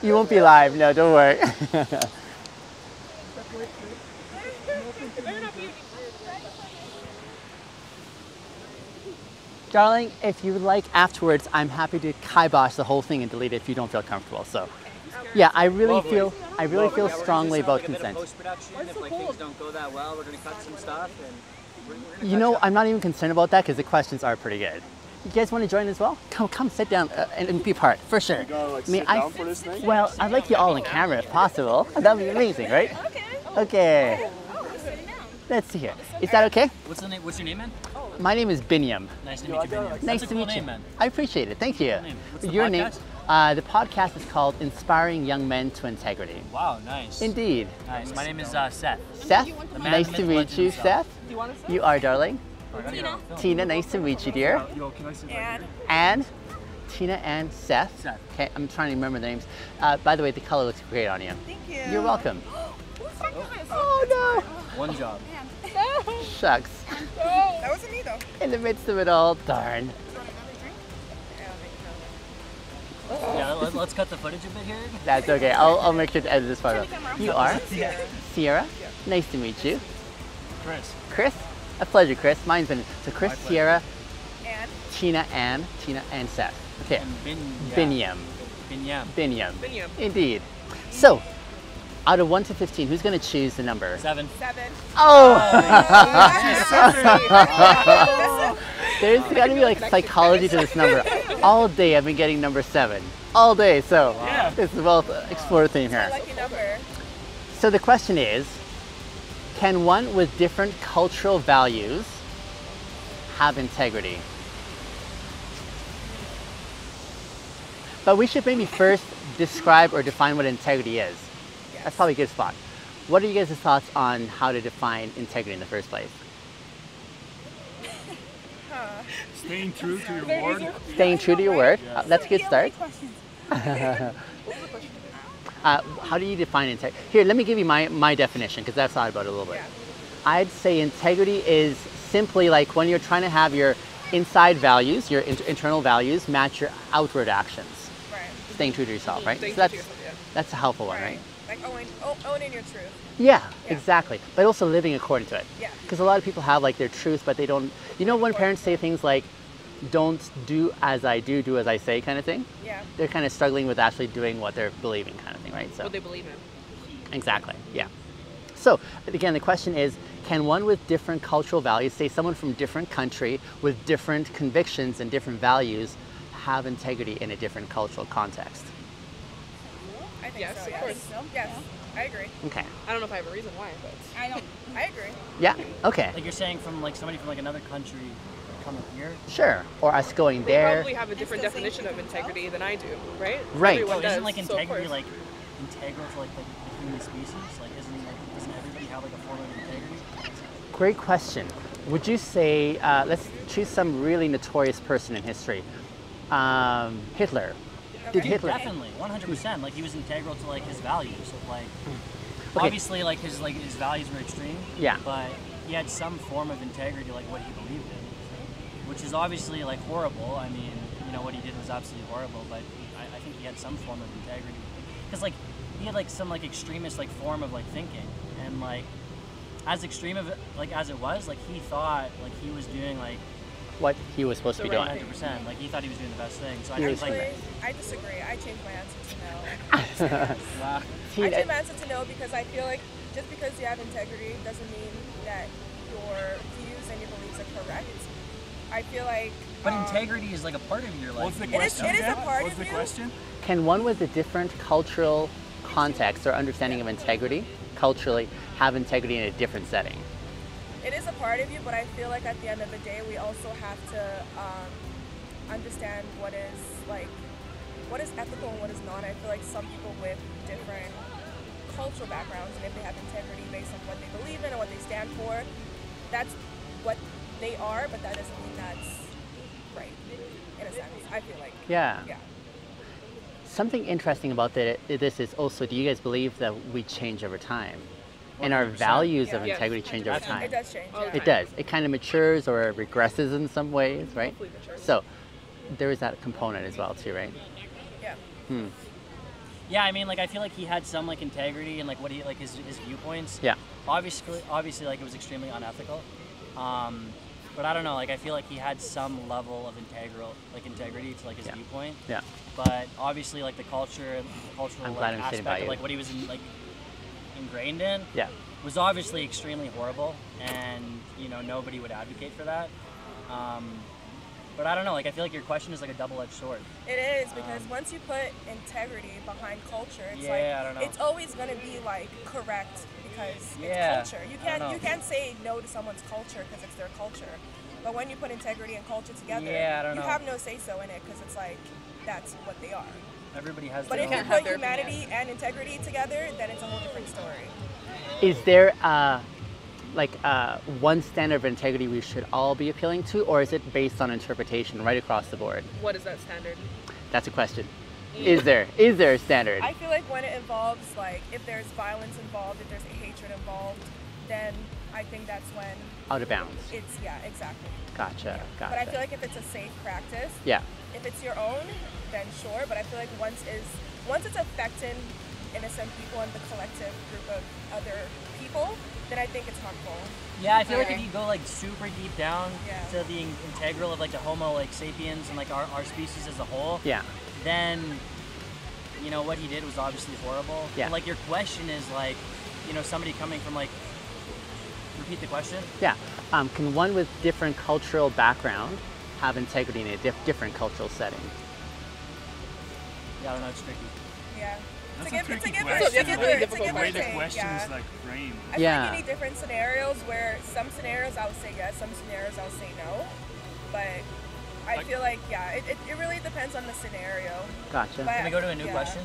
You won't be live, no, don't worry. Darling, if you would like afterwards, I'm happy to kibosh the whole thing and delete it if you don't feel comfortable. So, yeah, I really feel strongly about consent. Post-production, if like things don't go that well, we're gonna cut some stuff, and You know, I'm not even concerned about that because the questions are pretty good. You guys want to join as well? Come sit down and be part, for sure. You gotta like sit down for this thing? Well, I'd like you all on camera if possible. That'd be amazing, right? Okay. Let's see here. Is that okay? what's the name? What's your name, man? My name is Binyam. Nice to meet you, Binyam. Nice That's a to cool meet you. name, man. I appreciate it. Thank you. What's the Your name? podcast? The podcast is called Inspiring Young Men to Integrity. Wow, nice. Indeed. Nice. My name is Seth. Seth, The man, nice the to myth, meet legend you, himself. Seth. You are, darling. Tina. Tina, nice to meet you, dear. Yo, can I sit And Tina and Seth. Seth. Okay, I'm trying to remember the names. By the way, the color looks great on you. Thank you. You're welcome. Oh One job. no! Shucks. That wasn't me though. In the midst of it all, darn. Yeah, let's cut the footage a bit here. That's okay. I'll make sure to edit this part out. You are? Yeah. Sierra? Nice to meet you. Chris. Chris? A pleasure, Chris. Mine's been so Chris, My pleasure. Sierra, And Tina and Seth. Okay. And Binyam. Binyam. Binyam. Binyam. Indeed. So, out of 1 to 15, who's going to choose the number? 7. 7. Oh! There's got to be like psychology to this number. All day I've been getting number 7. All day, so this is well explored theme here. Lucky number. So the question is, can one with different cultural values have integrity? But we should maybe first describe or define what integrity is. That's probably a good spot. What are you guys' thoughts on how to define integrity in the first place? Staying true to your word. Staying true to your word. That's a good start. How do you define integrity? Here, let me give you my definition because I've thought about it a little bit. I'd say integrity is simply like when you're trying to have your inside values, your internal values, match your outward actions. Right. Staying true to yourself, right? Staying So that's true to yourself, that's a helpful one, right? Like owning your truth. Yeah, exactly. But also living according to it. Yeah. Because a lot of people have like their truth, but they don't. You know when parents say things like, "Don't do as I do, do as I say," kind of thing. Yeah. They're kind of struggling with actually doing what they're believing, kind of thing, right? So. What they believe in. Exactly. Yeah. So again, the question is, can one with different cultural values, say someone from a different country with different convictions and different values, have integrity in a different cultural context? I think so. Of course. Yes. I agree. Okay. I don't know if I have a reason why, but I agree. Yeah. Okay. Like you're saying from like somebody from like another country coming here. Sure. Or us going They there. probably have a different definition of integrity than I do, right? Right. Everyone So isn't does, like so of integrity course. like integral to like the human species? Like doesn't everybody have like a form of integrity? Great question. Would you say, let's choose some really notorious person in history. Hitler. Did Hitler? Definitely, 100%. Like he was integral to like his values. So like Okay. obviously like his values were extreme. Yeah. But he had some form of integrity, like what he believed in, which is obviously like horrible. I mean, you know what he did was absolutely horrible. But I think he had some form of integrity because like he had like some like extremist like form of like thinking, and like as extreme of it like as it was, like he thought like he was doing like What he was supposed to be doing. 100%. Like he thought he was doing the best thing. So I He think was like Actually, I disagree. I changed my answer to no. wow. I changed my answer to no because I feel like just because you have integrity doesn't mean that your views and your beliefs are correct. I feel like. But integrity is like a part of your life. What's the It is- question? it is a part What's of the you. question? Can one with a different cultural context or understanding of integrity, culturally, have integrity in a different setting? It is a part of you, but I feel like at the end of the day, we also have to understand what is ethical and what is not. I feel like some people with different cultural backgrounds, and if they have integrity based on what they believe in and what they stand for, that's what they are, but that doesn't mean that's right, in a sense, I feel like. Yeah. Yeah. Something interesting about this is also, do you guys believe that we change over time? and our 100%. values of Yeah. integrity change over It time. does change. All the Yeah. time. It does. It kind of matures or regresses in some ways, right? Hopefully mature. So there is that component as well too, right? Yeah. Yeah, I mean, like I feel like he had some like integrity and like what he like his viewpoints. Yeah. Obviously, like it was extremely unethical. But I don't know. Like I feel like he had some level of integrity to like his Yeah. viewpoint. Yeah. But obviously, like the cultural I'm like, glad I'm sitting by aspect you. of like what he was ingrained in Yeah. was obviously extremely horrible, and you know nobody would advocate for that. But I don't know. Like I feel like your question is like a double-edged sword. It is because once you put integrity behind culture, it's Yeah, I don't know. it's always gonna be like correct because Yeah, it's culture. You I don't know. can't say no to someone's culture because it's their culture. But when you put integrity and culture together, Yeah, I don't you know. have no say so in it because it's like that's what they are. Everybody has But their if you own. have put their humanity and integrity together, then it's a whole different story. Is there one standard of integrity we should all be appealing to, or is it based on interpretation right across the board? What is that standard? That's a question. Is there a standard? I feel like when it involves like if there's violence involved, if there's hatred involved, then I think that's when Out of bounds. it's exactly. Gotcha. Gotcha. But I feel like if it's a safe practice, yeah. if it's your own, then sure. But I feel like once it's affecting innocent people and the collective group of other people, then I think it's harmful. Yeah, I feel like Okay. if you go like super deep down Yeah. to the integral of like the Homo like sapiens and like our species as a whole, Yeah. then you know what he did was obviously horrible. Yeah. But, like your question is like, you know, somebody coming from like. Repeat the question. Yeah. Can one with different cultural background have integrity in a different cultural setting? Yeah, I don't know. It's tricky. Yeah. That's It's a tricky give question. It's a really it's difficult give The or way the take, question yeah. is like framed. I feel Yeah. like you need different scenarios where some scenarios I would say yes, some scenarios I would say no. But I Like- feel like, yeah, it really depends on the scenario. Gotcha. But, Can we go to a new yeah. question?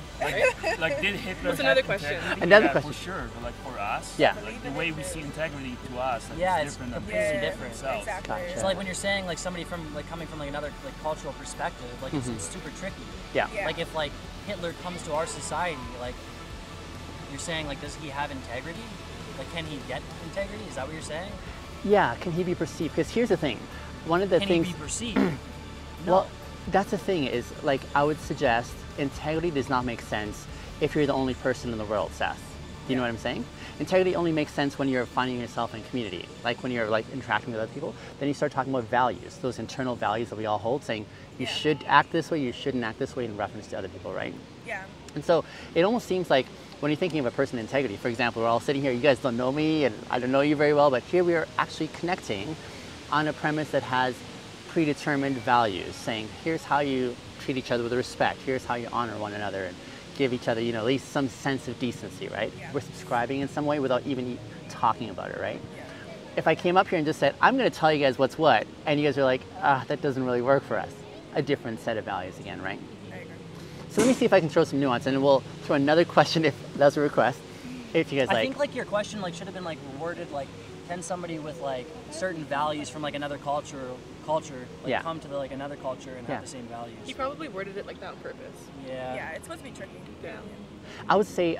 Like did Hitler What's have another question? integrity? Another Yeah, question. for sure, but like for us, Yeah. like the way we see integrity to us, like, Yeah, it's it's different than completely people see it different. themselves. Exactly. Gotcha. So like when you're saying like somebody from like coming from like another like cultural perspective, like Mm-hmm. it's super tricky. Yeah. Yeah. Like if like Hitler comes to our society, like you're saying like does he have integrity? Like can he get integrity? Is that what you're saying? Yeah. Can he be perceived? Because here's the thing. One of the Can things. he be perceived? Well, that's the thing is, like, I would suggest integrity does not make sense if you're the only person in the world, Seth. Do you know what I'm saying? Integrity only makes sense when you're finding yourself in community, like when you're like interacting with other people. Then you start talking about values, those internal values that we all hold, saying you Yeah. should act this way, you shouldn't act this way in reference to other people, right? Yeah. And so it almost seems like when you're thinking of a person in integrity, for example, we're all sitting here, you guys don't know me and I don't know you very well, but here we are actually connecting on a premise that has predetermined values, saying here's how you treat each other with respect, here's how you honor one another and give each other, you know, at least some sense of decency, right? Yeah. We're subscribing in some way without even talking about it, right? Yeah. If I came up here and just said, I'm going to tell you guys what's what, and you guys are like, that doesn't really work for us. A different set of values again, right? I agree. So let me see if I can throw some nuance, and we'll throw another question if that's a request. If you guys I like. think like your question like should have been like worded like can somebody with like certain values from like another culture like Yeah. come to the, like another culture and Yeah. have the same values. He probably worded it like that on purpose. Yeah. Yeah, it's supposed to be tricky. Yeah. I would say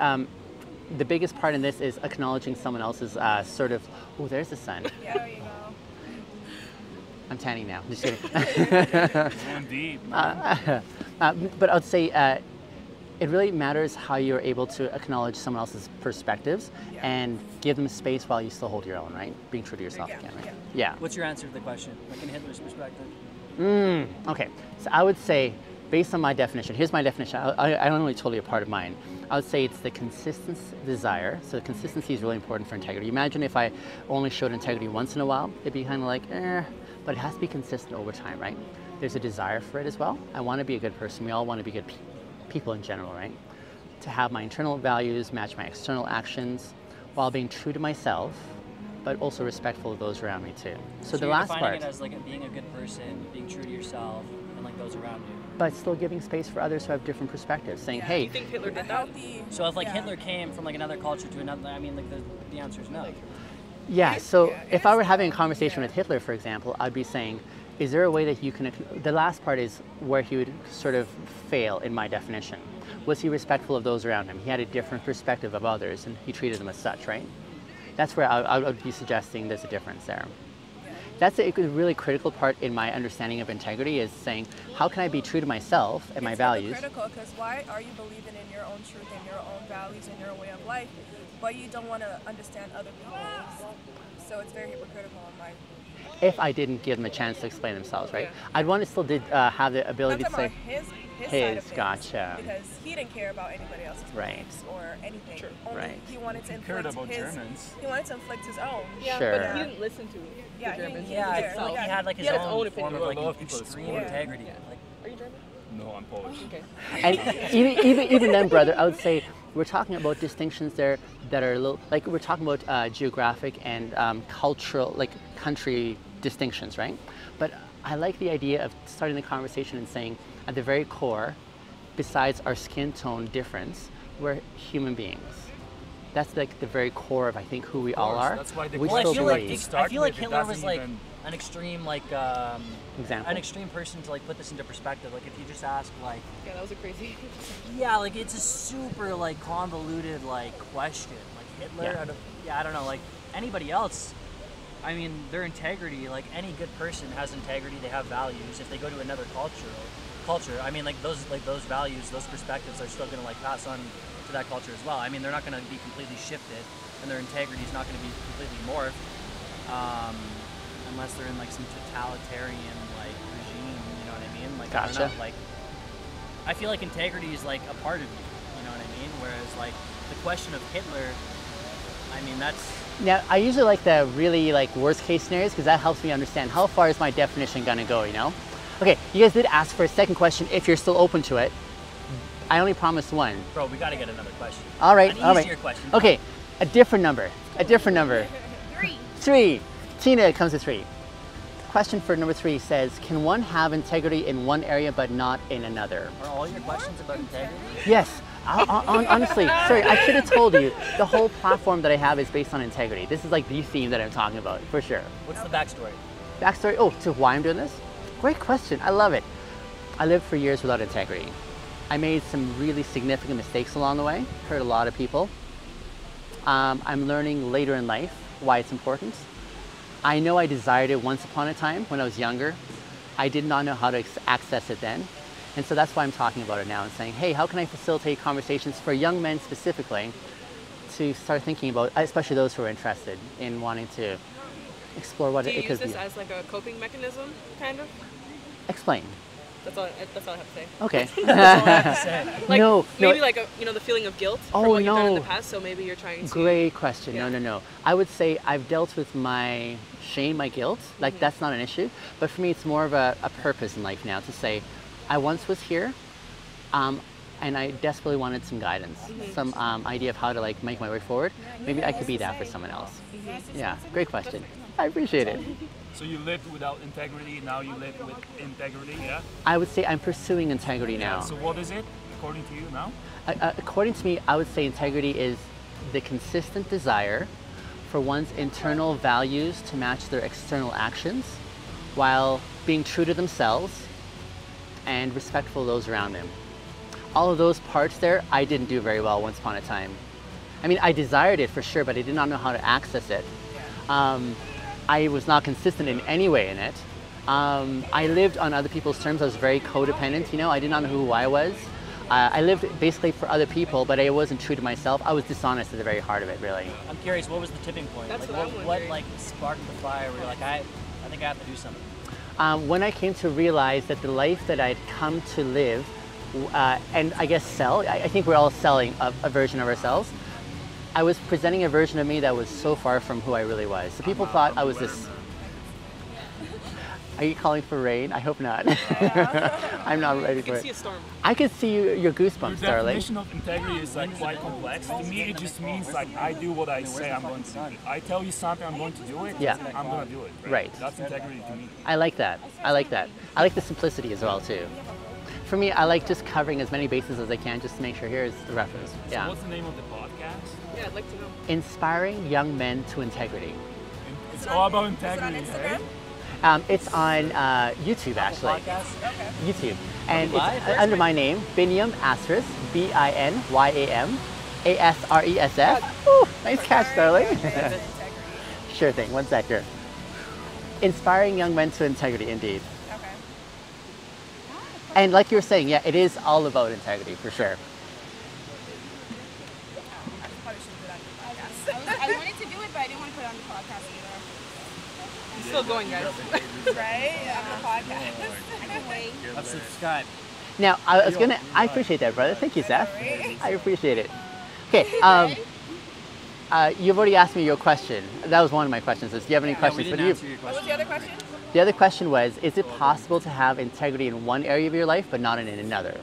the biggest part in this is acknowledging someone else's sort of, oh, there's the sun. Yeah, there you go. I'm tanning now. Just kidding. Going deep. But I would say it really matters how you're able to acknowledge someone else's perspectives Yeah. and give them space while you still hold your own, right? Being true to yourself Yeah, again, right? yeah. Yeah. What's your answer to the question? Like in Hitler's perspective? Okay, so I would say, based on my definition, here's my definition. I only told you a part of mine. I would say it's the consistent desire. So consistency is really important for integrity. Imagine if I only showed integrity once in a while, it'd be kind of like, but it has to be consistent over time, right? There's a desire for it as well. I want to be a good person. We all want to be good people in general, right? To have my internal values match my external actions while being true to myself, but also respectful of those around me too. So the you're last defining part. it as like being a good person, being true to yourself, and like those around you. But still giving space for others who have different perspectives, saying, Yeah. Do you hey, think Hitler A did that? healthy. So if like yeah. Hitler came from like another culture to another, I mean like the answer is no. yeah, so Yeah, if I were it's- having a conversation yeah. with Hitler, for example, I'd be saying, is there a way that you can, the last part is where he would sort of fail in my definition. Was he respectful of those around him? He had a different perspective of others and he treated them as such, right? That's where I would be suggesting there's a difference there. That's a really critical part in my understanding of integrity, is saying, how can I be true to myself and my values? It's critical, because why are you believing in your own truth and your own values and your way of life, but you don't want to understand other people's? So it's very hypocritical in my view. If I didn't give them a chance to explain themselves, right? I'd want to still have the ability to say, his side of things, gotcha. because he didn't care about anybody else's beliefs or anything. Sure. Only Right. he wanted to Cared inflict about his. Germans. He wanted to inflict his own. Yeah, Sure. but he didn't listen to Yeah, the Germans. Yeah, I Yeah. feel like he had like his He had his own own form of opinion. like A lot of people extreme support. integrity. Yeah. Like, Are you German? No, I'm Polish. Okay. and even then, brother, I would say we're talking about distinctions there that are a little, like we're talking about geographic and cultural, like country distinctions, right? But I like the idea of starting the conversation and saying, at the very core, besides our skin tone difference, we're human beings. That's like the very core of, I think, who we all are. That's why the We well, I still feel believe. like with, it Hitler was doesn't like even- an extreme like Example. an extreme person to like put this into perspective. Like if you just ask like, Yeah, that was a crazy. yeah, like it's a super like convoluted like question. Like Hitler, Yeah. I don't know. Like anybody else, I mean, their integrity. Like any good person has integrity. They have values. If they go to another culture, I mean, like those values, those perspectives are still gonna like pass on to that culture as well. I mean, they're not gonna be completely shifted, and their integrity is not gonna be completely morphed. Unless they're in like some totalitarian like regime, you know what I mean? Like I don't Gotcha. know, like I feel like integrity is like a part of you know what I mean? Whereas like the question of Hitler, I mean that's Now, I usually like the really like worst case scenarios, because that helps me understand how far is my definition gonna go, you know? Okay, you guys did ask for a second question if you're still open to it. I only promised one. bro, we gotta get another question. All right, An all right. easier question. Okay, a different number. A different number. 3. 3. Tina comes to 3. Question for number 3 says, can one have integrity in one area but not in another? Are all your questions about integrity? Yes. Honestly, sorry, I should have told you. The whole platform that I have is based on integrity. This is like the theme that I'm talking about, for sure. What's the backstory? Backstory, oh, to why I'm doing this? Great question, I love it. I lived for years without integrity. I made some really significant mistakes along the way, hurt a lot of people. I'm learning later in life why it's important. I know I desired it once upon a time when I was younger. I did not know how to access it then. And so that's why I'm talking about it now and saying, hey, how can I facilitate conversations for young men specifically to start thinking about, especially those who are interested in wanting to explore what Do it you could use be. this as like a coping mechanism, kind of? Explain. That's all I have to say. Okay. That's all I have to say. Like No, maybe no. like the feeling of guilt Oh, for what you've done in the no. past. So maybe you're trying to. Great question. Yeah. No. I would say I've dealt with my shame, my guilt. Like that's not an issue. But for me, it's more of a purpose in life now to say, I once was here, and I desperately wanted some guidance, some idea of how to like make my way forward. Maybe I could be that for someone else. Yeah, great question. I appreciate it. So you lived without integrity, now you live with integrity, yeah? I would say I'm pursuing integrity now. So what is it, according to you now? According to me, I would say integrity is the consistent desire for one's internal values to match their external actions while being true to themselves and respectful of those around them. All of those parts there, I didn't do very well once upon a time. I mean, I desired it for sure, but I did not know how to access it. I was not consistent in any way in it. I lived on other people's terms. I was very codependent, you know. I did not know who I was. I lived basically for other people, but I wasn't true to myself. I was dishonest at the very heart of it, really. I'm curious, what was the tipping point? That's like, what I'm what wondering. like sparked the fire where you're like, I think I have to do something. When I came to realize that the life that I'd come to live, and I guess sell, I think we're all selling a version of ourselves. I was presenting a version of me that was so far from who I really was. So people thought I was this. Are you calling for rain? I hope not. I'm not ready You for can see it. a storm. I can see your goosebumps, Your darling. definition of integrity is like quite complex. To me, it just means like I do what I say I'm going to do. I tell you something, I'm going to do it. Yeah. I'm going to do it. Right. That's integrity to me. I like that. I like that. I like the simplicity as well too. For me, I like just covering as many bases as I can just to make sure here's the reference. So Yeah. what's the name of the podcast? Yeah, I'd like to know. Inspiring young men to integrity. It's all about Is it on integrity, Instagram? right? It's on YouTube actually. Podcast? YouTube. And Live? it's under my name, Binyam Asress, Binyam. Asress. Ooh, nice catch, darling. Integrity. Sure thing. One sec here. Inspiring young men to integrity, indeed. Okay. And like you were saying, yeah, it is all about integrity for sure. I probably shouldn't do that on the podcast. I wanted to do it, but I didn't want to put it on the podcast either. It's still going, guys. Right? On the podcast. I can wait. Subscribe. Now, I appreciate that, brother. Thank you, Seth. Right? I appreciate it. Okay, you've already asked me your question. That was one of my questions. Is, do you have any questions? We But didn't answer your What was question. the other question? the other question was, is it possible to have integrity in one area of your life, but not in another?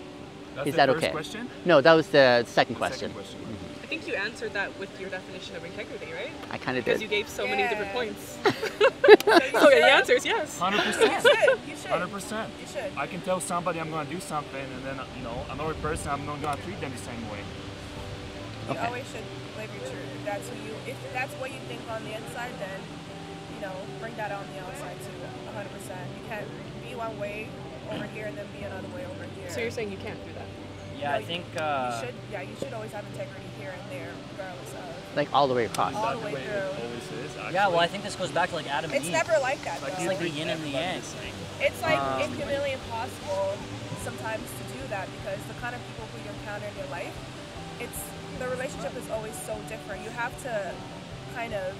That's Is the that first okay? question? No, that was the second question. Second question. I think you answered that with your definition of integrity, right? I kind of Because did. you gave so many different Yeah. points. So So the answer is yes. 100%. You should. 100%. You should. I can tell somebody I'm gonna do something, and then another person I'm not gonna treat them the same way. You Okay. always should live your truth. If that's what you think on the inside, then bring that on the outside too. 100%. You can't be one way over here and then be another way over here. So you're saying you can't do that? Yeah, I think. you should always have integrity here and there, regardless of. Like all the way across. All That's the way it through. always is. Actually. Yeah, well, I think this goes back to like Adam and It's Eve. never like that. Like though. It's like the yin and the yang. It's like inhumanly impossible sometimes to do that because the kind of people who you encounter in your life, the relationship is always so different. You have to kind of.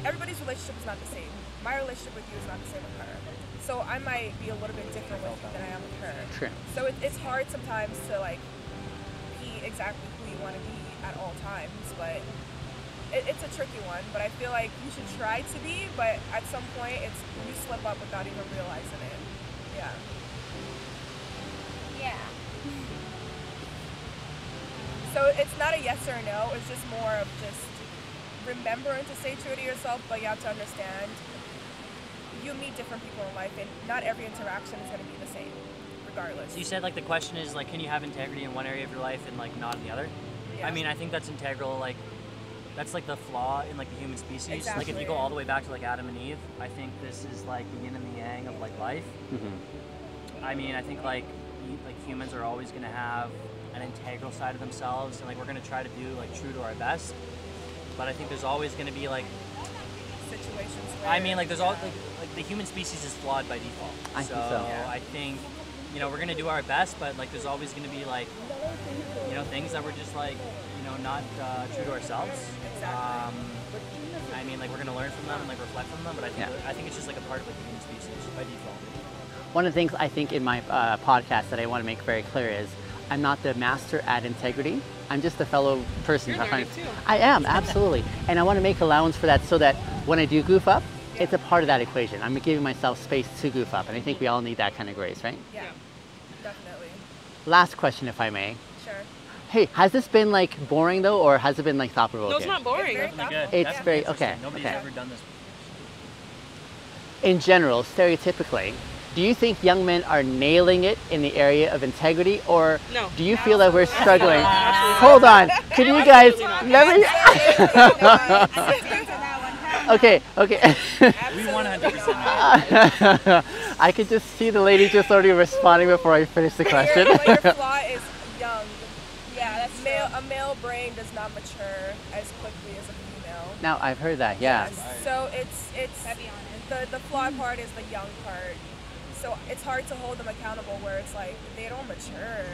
Everybody's relationship is not the same. My relationship with you is not the same with her. So I might be a little bit different with you than I am with her. True. So it's hard sometimes to like be exactly who you want to be at all times, but it's a tricky one. But I feel like you should try to be, but at some point you slip up without even realizing it. Yeah. Yeah. So it's not a yes or a no. It's just more of just remembering to stay true to yourself, but you have to understand you meet different people in life, and not every interaction is going to be the same, regardless. So you said like the question is like, can you have integrity in one area of your life and like not in the other? Yeah. I mean, I think that's integral. Like, that's like the flaw in like the human species. Like, if Exactly. you go all the way back to like Adam and Eve, I think this is like the yin and the yang of like life. I mean, I think like humans are always going to have an integral side of themselves, and like we're going to try to do like true to our best. But I think there's always going to be like, Situations where, I mean, like there's all like the human species is flawed by default. I think so. So I think we're going to do our best, but like there's always going to be like things that we're just like not true to ourselves. I mean, like we're going to learn from them and like reflect from them, but I think it's just like a part of like the human species by default. One of the things I think in my podcast that I want to make very clear is I'm not the master at integrity. I'm just a fellow person. You're learning too. I am, absolutely. And I want to make allowance for that so that when I do goof up, it's a part of that equation. I'm giving myself space to goof up, and I think we all need that kind of grace, right? Yeah, definitely. Last question, if I may. Sure. Hey, has this been like boring though, or has it been like thought-provoking? No, it's not boring. It's Definitely good. It's Definitely very- interesting. okay, Nobody's okay. ever done this. In general, stereotypically, do you think young men are nailing it in the area of integrity, or No. do you feel that we're struggling? Absolutely. Hold on, can you guys let me? Okay. We 100%. I could just see the lady just already responding before I finish the question. Your flaw is young. Yeah, that's a male brain does not mature as quickly as a female. Now I've heard that, yeah. Yes. So it's the flaw part is the young part. So it's hard to hold them accountable where it's like they don't mature.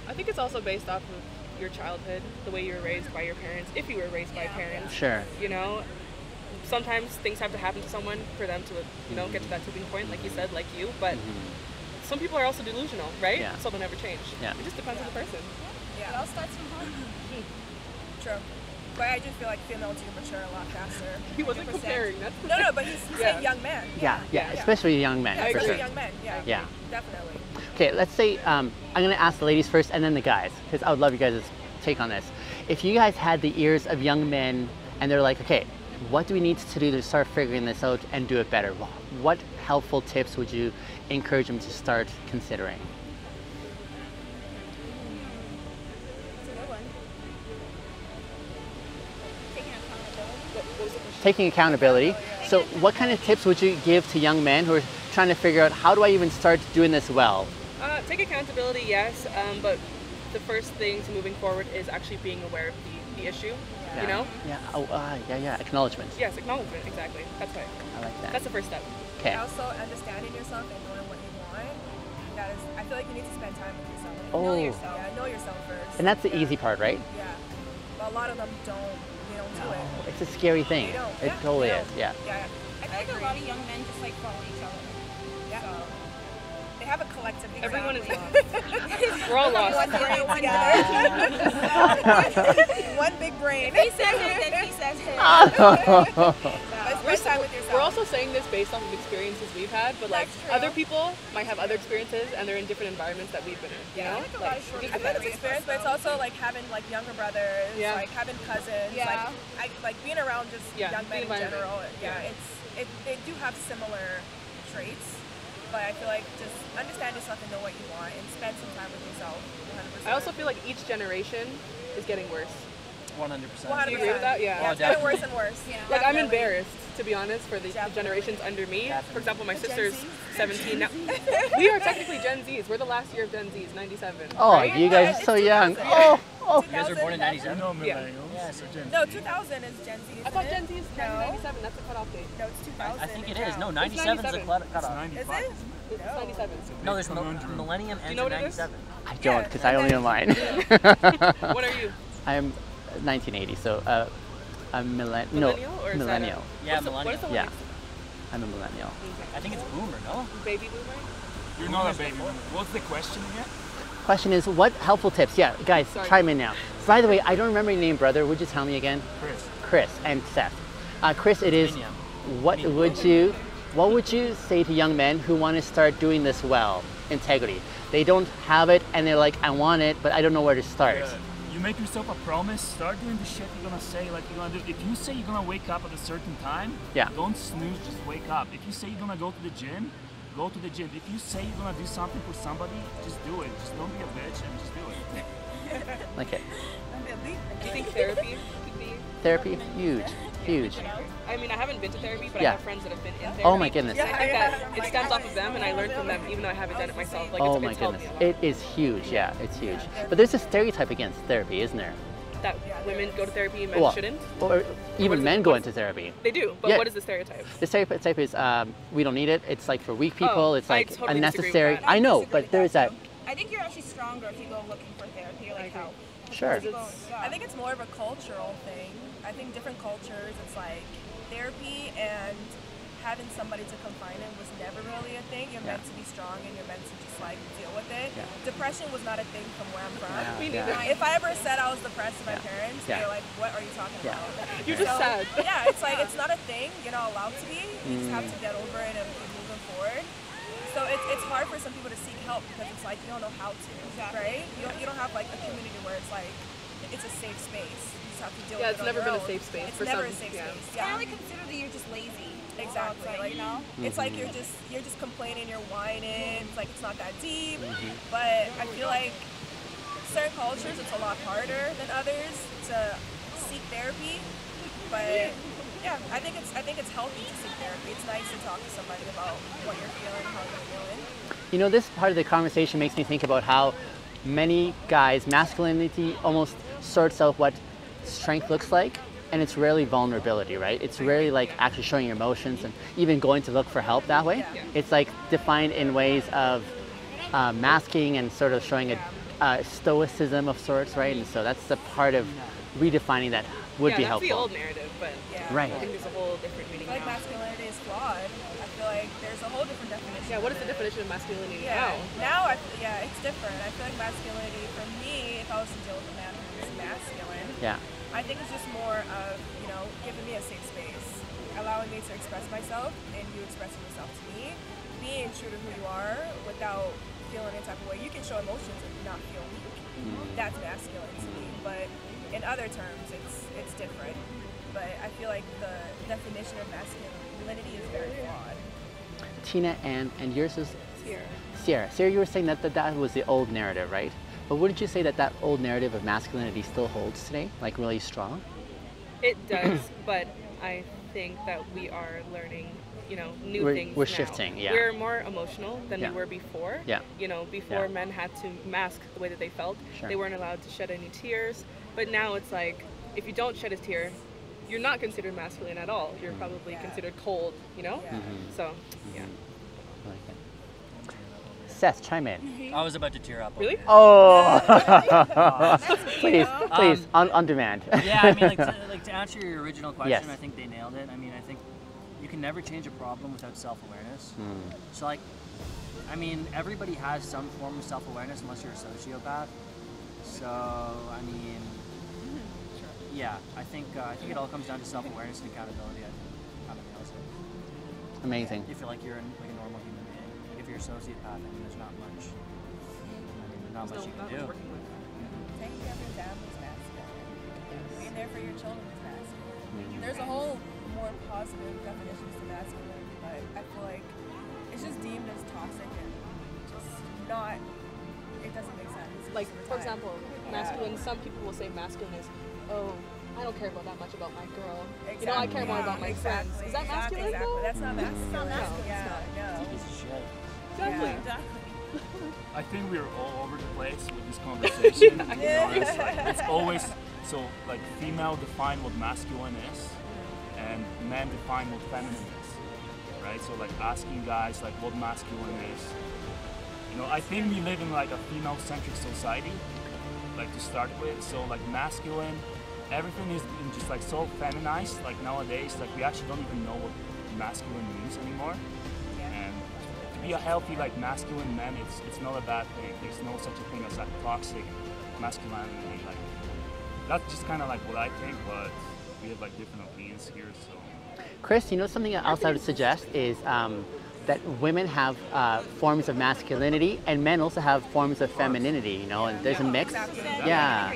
I think it's also based off of your childhood, the way you were raised by your parents, if you were raised by parents. Sure. Sometimes things have to happen to someone for them to, get to that tipping point, like you said, like you. But some people are also delusional, right? Yeah. So they'll never change. Yeah. It just depends on the person. Yeah. It all starts from home. True. But I do feel like females do mature a lot faster. He wasn't 100%. comparing. That's No, but he's saying young men. Yeah, especially young men, Yeah, for especially sure. young men. Yeah. Yeah. Definitely. Okay, let's say I'm going to ask the ladies first and then the guys, because I would love you guys' take on this. If you guys had the ears of young men and they're like, okay, what do we need to do to start figuring this out and do it better? What helpful tips would you encourage them to start considering? It's a good one. Taking accountability. Taking accountability. So what kind of tips would you give to young men who are trying to figure out how do I even start doing this well? Take accountability, yes, but the first thing to moving forward is actually being aware of the issue. Yeah. You know? Yeah. Oh, yeah. Acknowledgement. Yes, acknowledgement. Exactly. That's right. I like that. That's the first step. Okay. Also, understanding yourself and knowing what you want. That is, I feel like you need to spend time with yourself. Oh. Know yourself. Yeah, know yourself first. And that's the Yeah. easy part, right? Yeah. But a lot of them don't. They don't do it. It's a scary thing. They don't. It Yeah, totally they is. don't. Yeah. Yeah. I feel like a lot of young men just like follow each other. Yeah. So. They have a collective. Everyone is Exactly. We're all lost. One brain One big brain. If he says it, then he says it. But spend time with yourself. We're also saying this based off of experiences we've had, but like That's true. other people might have other experiences and they're in different environments that we've been in. You know? I feel like a lot of short I feel like it's experience, but it's also like having like younger brothers, Yeah. like having cousins, Yeah. like being around just Yeah, young men the in environment. general. Yeah, Yeah. they do have similar traits, but I feel like just understand yourself and know what you want and spend some time with yourself. 100%. I also feel like each generation is getting worse. 100%. 100%. Do you agree with that? Yeah. Yeah, it's getting worse and worse. Yeah. Like I'm Definitely. embarrassed, to be honest, for the Definitely. generations under me. Definitely. For example, my The Gen sister's Zs? 17 now. We are technically Gen Zs. We're the last year of Gen Zs, 97. Oh, right? you guys are It's so young. 2000. Oh. You guys were born in 97? No Yeah. millennials. Yeah, so Gen No, Z. 2000 is Gen Z. I thought isn't Gen it? Z is No. 1997. That's the cutoff date. No, it's 2000. I think it now. is. No, 97 is the 97. cutoff. Is 95. it? It's 97. No, there's Conundrum. millennium you ends know in what it is? 97. I don't, because I only know mine. What are you? I'm 1980, so a Millennial or is that a- millennial. Yeah, What's the millennial. one Yeah, next I'm a millennial. I think it's boomer, no? to baby boomer? You're not a baby. What's the question again? Question is, what helpful tips? Yeah, guys, Sorry. chime in now. By the way, I don't remember your name, brother. Would you tell me again? Chris. Chris and Seth. Chris, it is. Binyam. What would you say to young men who want to start doing this well? Integrity. They don't have it, and they're like, I want it, but I don't know where to start. You make yourself a promise, start doing the shit you're gonna say, like you're gonna do. If you say you're gonna wake up at a certain time, Yeah. don't snooze, just wake up. If you say you're gonna go to the gym, go to the gym. If you say you're gonna do something for somebody, just do it. Just don't be a bitch and just do it. Okay. Do you think therapy could be? Therapy, huge, huge. I mean, I haven't been to therapy, but Yeah. I have friends that have been in therapy. Oh my goodness. I think that it stems off of them, and I learned from them, even though I haven't done it myself. Like, Oh it's, my it's helped goodness. me a lot. It is huge. Yeah, it's huge. But there's a stereotype against therapy, isn't there? That women go to therapy and men Well, shouldn't. or even is men it- go what's- into therapy. They do, but Yeah. what is the stereotype? The stereotype is we don't need it. It's like for weak people. Oh, It's I like totally disagree with unnecessary. that. I know, disagree but with there's that. too. I think you're actually stronger if you go looking for therapy or like help. Sure. I think it's more of a cultural thing. I think different cultures, it's like therapy and having somebody to confide in was never really a thing. You're meant to be strong and you're meant to just like deal with it. Yeah. Depression was not a thing from where I'm from. Yeah, Me yeah. neither. If I ever said I was depressed to my Yeah. parents, Yeah. they're like, what are you talking Yeah. about? You're just sad. Yeah, it's like, it's not a thing. You're not allowed to be. You just have to get over it and keep moving forward. So it's hard for some people to seek help because it's like you don't know how to, right? You don't have like a community where it's like, it's a safe space. You just have to deal Yeah, with it it's on never your been a own. safe space It's for never some, a safe yeah. space. It's kind of like consider that you're just lazy. Exactly. Like, you know? It's like you're just complaining, you're whining. It's like it's not that deep. Mm-hmm. But I feel like certain cultures, it's a lot harder than others to seek therapy. But yeah, I think it's healthy to seek therapy. It's nice to talk to somebody about what you're feeling, how you're feeling. You know, this part of the conversation makes me think about how many guys, masculinity almost sorts out what strength looks like, and it's rarely vulnerability, right? It's rarely like actually showing your emotions and even going to look for help that way. It's like defined in ways of masking and sort of showing a stoicism of sorts, right? And so that's the part of redefining that would Yeah, be that's helpful. the old narrative, but Yeah. Right. I think there's a whole different I meaning feel like now. masculinity is flawed. I feel like there's a whole different definition. Yeah, what is of the it. definition of masculinity Yeah, now? yeah, it's different. I feel like masculinity, for me, if I was to deal with a man who's masculine, Yeah. I think it's just more of, giving me a safe space, allowing me to express myself, and you expressing yourself to me, being true to who you are without feeling any type of way. You can show emotions and not feel weak. That's masculine to me. But in other terms, it's different. But I feel like the definition of masculinity is very flawed. Tina, and yours is Here. Sierra. Sierra, you were saying that that was the old narrative, right? But wouldn't you say that that old narrative of masculinity still holds today, like really strong? It does, but I think that we are learning, new things We're now. shifting, yeah. We're more emotional than Yeah. we were before. Yeah. Before Yeah. men had to mask the way that they felt. Sure. They weren't allowed to shed any tears. But now it's like, if you don't shed a tear, you're not considered masculine at all. You're probably considered cold, So, yeah. I like it. Seth, chime in. I was about to tear up. over Really? here. Oh, please, on demand. Yeah, I mean, to answer your original question, Yes. I think they nailed it. I mean, I think you can never change a problem without self-awareness. So, like, I mean, everybody has some form of self-awareness unless you're a sociopath. So, I mean, yeah, I think it all comes down to self-awareness and accountability. I think kind of nails it. Amazing. If you're like a normal human being, if you're a sociopath, I mean, there's not much. You can do. Taking care of your family's masculine. Being there for your children is masculine. There's a whole more positive definitions to masculine, but I feel like it's just deemed as toxic and just not. It doesn't make sense. Like, most of the for time. example, masculine, some people will say masculine is, oh, I don't care about that much about my girl. I care more about my friends. Is that masculine? Exactly. though? That's not masculine. not masculine. Yeah, no. Piece of shit. Exactly. I think we're all over the place with this conversation. To be honest. Like, it's always so like female define what masculine is, and men define what feminine is, right? So like asking guys like what masculine is. I think we live in like a female-centric society, like to start with. So like masculine, everything is just like so feminized. Like nowadays, like we actually don't even know what masculine means anymore. And to be a healthy like masculine man, it's not a bad thing. There's no such a thing as like toxic masculinity. Like that's just kind of like what I think, but we have like different opinions here. So Chris, something else I would suggest is that women have forms of masculinity and men also have forms of femininity, and there's a mix. Yeah.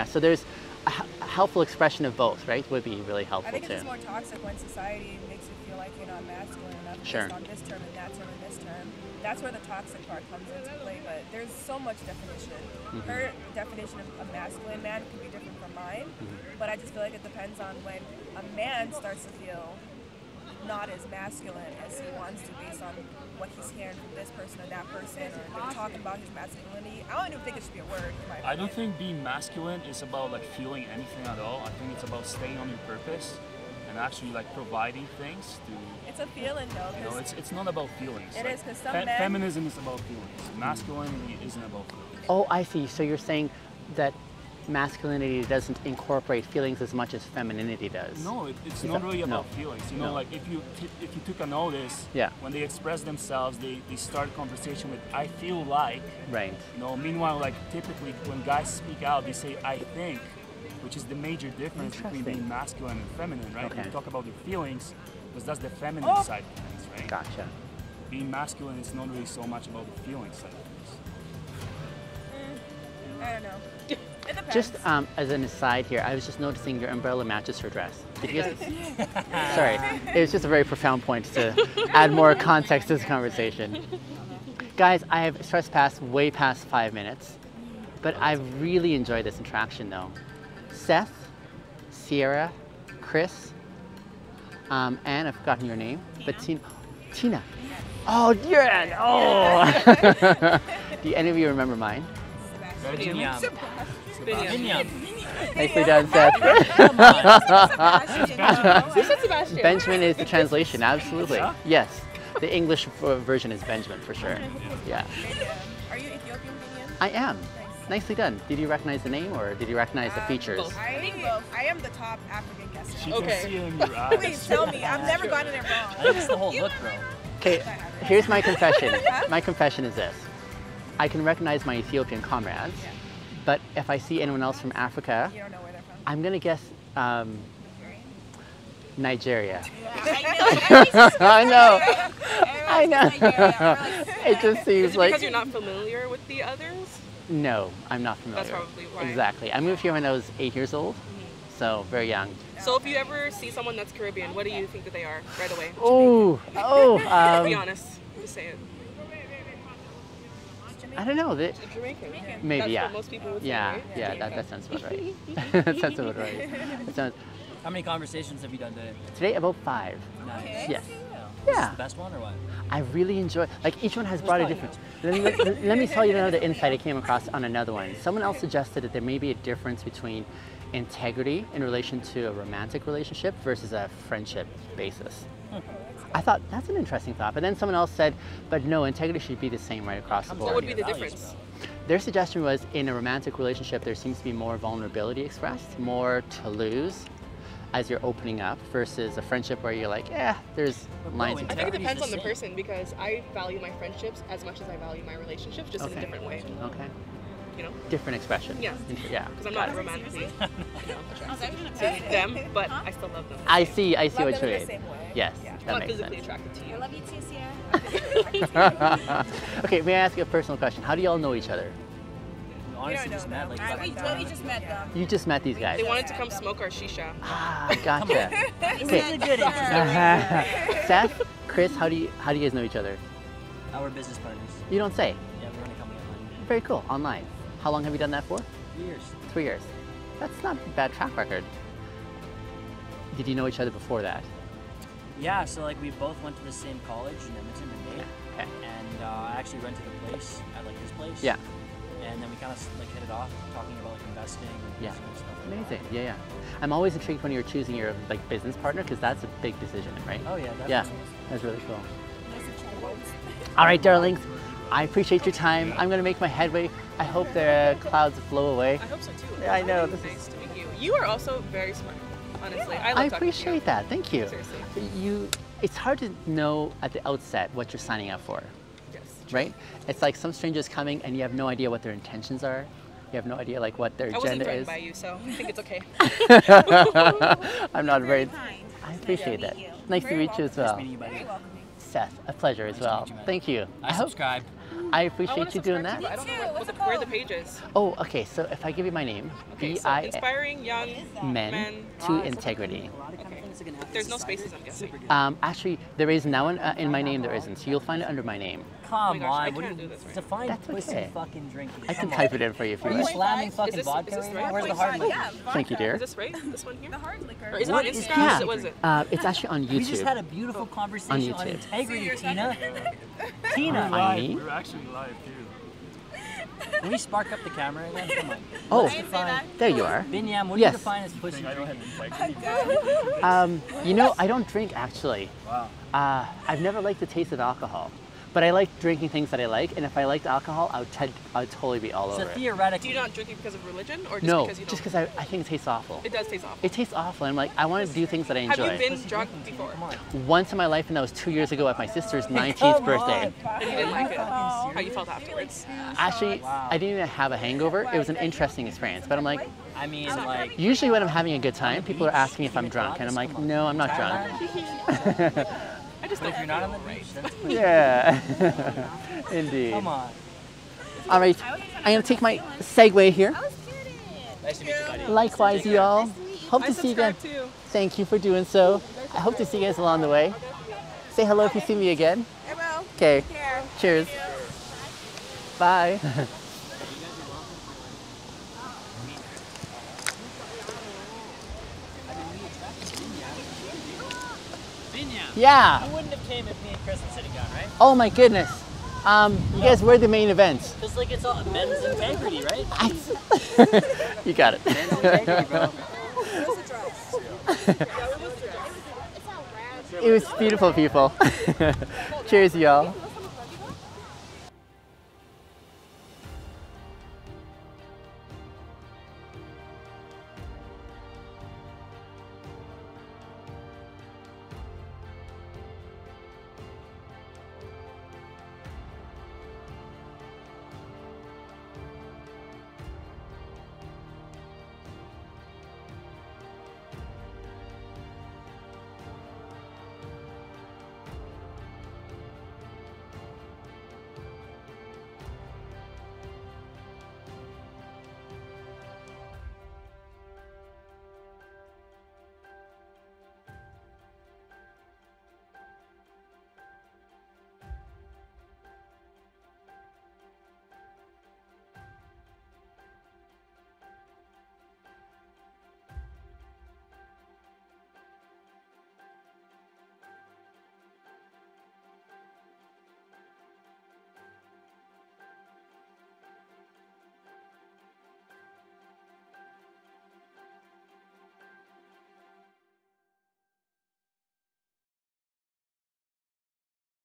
So there's a helpful expression of both, right? Would be really helpful I think too. it's just more toxic when society makes you feel like you're not masculine enough Sure. based on this term and that term and this term. That's where the toxic part comes into play, but there's so much definition. Her definition of a masculine man could be different from mine, but I just feel like it depends on when a man starts to feel not as masculine as he wants to based on what he's hearing from this person or that person, or they're talking about his masculinity. I don't even think it should be a word in my opinion. I don't think being masculine is about like feeling anything at all. I think it's about staying on your purpose and actually like providing things to. It's a feeling though. It's not about feelings. It like, is, 'cause some men- feminism is about feelings. Masculinity isn't about feelings. Oh, I see. So you're saying that masculinity doesn't incorporate feelings as much as femininity does. No, it's not really about no. feelings. No. Like if you took a notice, Yeah. when they express themselves, they start a conversation with "I feel like." Right. Meanwhile, like typically when guys speak out, they say "I think," which is the major difference between Interesting. being masculine and feminine, right? Okay. You talk about your feelings, because that's the feminine side of things, right? Gotcha. Being masculine is not really so much about the feeling side of things. I don't know. It depends. Just as an aside here, I was just noticing your umbrella matches her dress. Did you guys? Sorry, it was just a very profound point to add more context to this conversation. Guys, I have trespassed way past 5 minutes, but I've really enjoyed this interaction though. Seth, Sierra, Chris, and I've forgotten your name, but Tina. Oh, you're an, oh! Do any of you remember mine? Binyam. Binyam. Nicely done, Seth. You said Sebastian. Benjamin is the translation, absolutely. Yeah? Yes, the English version is Benjamin for sure. Yeah, Are you Ethiopian Binyam? I am. Nicely done. Did you recognize the name or did you recognize the features? both. I am the top African guesser. She Okay. can see it in your eyes. Please tell me. I've never gotten it I wrong. think it's the whole look, bro. Okay, here's my confession. My confession is this. I can recognize my Ethiopian comrades, but if I see anyone else from Africa, You don't know where they're from. I'm gonna guess Nigeria. I I know. It just Is seems it like because you're not familiar with the others? no, I'm not familiar. That's probably why. Exactly. I moved here when I was 8 years old, so very young. So if you ever see someone that's Caribbean, what do you think that they are right away? Oh, Be honest. Just say it. I don't know. Jamaican. Maybe, That's yeah. what most people would say, Yeah, right? yeah, that sounds about right. That sounds about right. That sounds, How many conversations have you done today? Today, about 5. Nice. Yes. Is this Yeah. the best one or what? I really enjoy, like each one has brought a different. Let me tell you another insight I came across on another one. Someone else suggested that there may be a difference between integrity in relation to a romantic relationship versus a friendship basis. I thought that's an interesting thought, but then someone else said, but no, integrity should be the same right across the What board. would be the difference? Their suggestion was in a romantic relationship, there seems to be more vulnerability expressed, more to lose as you're opening up versus a friendship where you're like, there's lines. I think it depends on the person because I value my friendships as much as I value my relationships, just in a different way. Okay. You know? Different expression. Yeah. Yeah. Because I'm not romantically attracted to them, but I still love them. I see Love what them you in the mean. same way. Yes, I'm that not makes physically sense. attracted to you. I love you too, Sierra. Okay, may I ask you a personal question? How do y'all know each other? Honestly, know just them. met like We literally just met them. You just met these guys. They wanted to come smoke our shisha. Ah, gotcha. This is a good intro. Seth, Chris, how do you guys know each other? Our business partners. You don't say. Yeah, we run a company online. Very cool. Online. How long have you done that for? 3 years. 3 years. That's not a bad track record. Did you know each other before that? Yeah, so like we both went to the same college in Edmonton and May. Okay. And I actually rented a place at like his place. Yeah. And then we kind of like hit it off, talking about like investing and Yeah. stuff like Amazing. that. Yeah. I'm always intrigued when you're choosing your like business partner because that's a big decision, right? Oh yeah, definitely. Yeah, that's really cool. All right, darlings. I appreciate your time. I'm gonna make my headway. I hope the clouds blow away. I hope so too. Yeah, I know, It's this really is- nice to meet you. You are also very smart, honestly. I love I talking to appreciate you. that. Thank you. Seriously. It's hard to know at the outset what you're signing up for, Yes. right? It's like some strangers coming and you have no idea what their intentions are. You have no idea like what their I wasn't agenda threatened is. by you, so I think it's okay. I'm not very. Kind. I appreciate that. meet you. Nice to meet you as well. Meeting you, buddy. Seth, a pleasure as well. meet you, man. Thank you. I subscribe. I I appreciate want you to doing subscribe that. too, but I don't know What's it where the called? page is. Oh, okay. So if I give you my name, Okay, so B-I inspiring young men to integrity. There's no spaces, I'm guessing. Actually, there is now in my name. There isn't. So you'll find it under my name. Come gosh, I on, what can't do you do this right define That's pussy okay. fucking drinking? I can Come on. type it in for you if you Are you like. slamming fucking this- vodka is this right right? now? Where's the hard liquor? Yeah, Thank you, dear. Is this right? This one here? the hard liquor. Or is it What on is Instagram? Yeah. What is it? It's actually on We just had YouTube. a beautiful conversation on YouTube. integrity, Tina. Tina, Funny. We're actually live too. can we spark up the camera again? Come on. Oh, Let's define. there you are. Binyam, what do Yes. you define as pussy I don't drinking? have integrity. You know, I don't drink actually. Wow. I've never liked the taste of alcohol, but I like drinking things that I like, and if I liked alcohol, I would totally be all So over it. Do theoretically, you not drink it because of religion or just No, because you don't? just because I think it tastes awful. It does taste awful. It tastes awful. I'm like, I want to do things that I Have enjoy. you been drunk before? come on. Once in my life, and that was 2 years ago at my sister's 19th Come birthday. And you didn't like it? How you felt afterwards? Actually, Wow. I didn't even have a hangover. It was an interesting experience, but I'm like, I mean, like, usually when I'm having a good time, people are asking me if I'm drunk, and I'm like, no, I'm not drunk. I just but don't if you're not on the beach, then it's pussy. Yeah, indeed. Come on. All right, I'm gonna take my segue here. Nice to meet you, buddy. Likewise, you all. Hope I to see you again. subscribe too. Thank you for doing so. I hope to see you guys along the way. Say hello if you see me again. I will. Okay. Care. Cheers. Bye. Binyam. Yeah. You wouldn't have came if me and Chris were sitting down, right? Oh my goodness. You guys were the main event. Just like it's all men's integrity, right? You got it. Men's integrity, bro. It was beautiful, people. Cheers, y'all.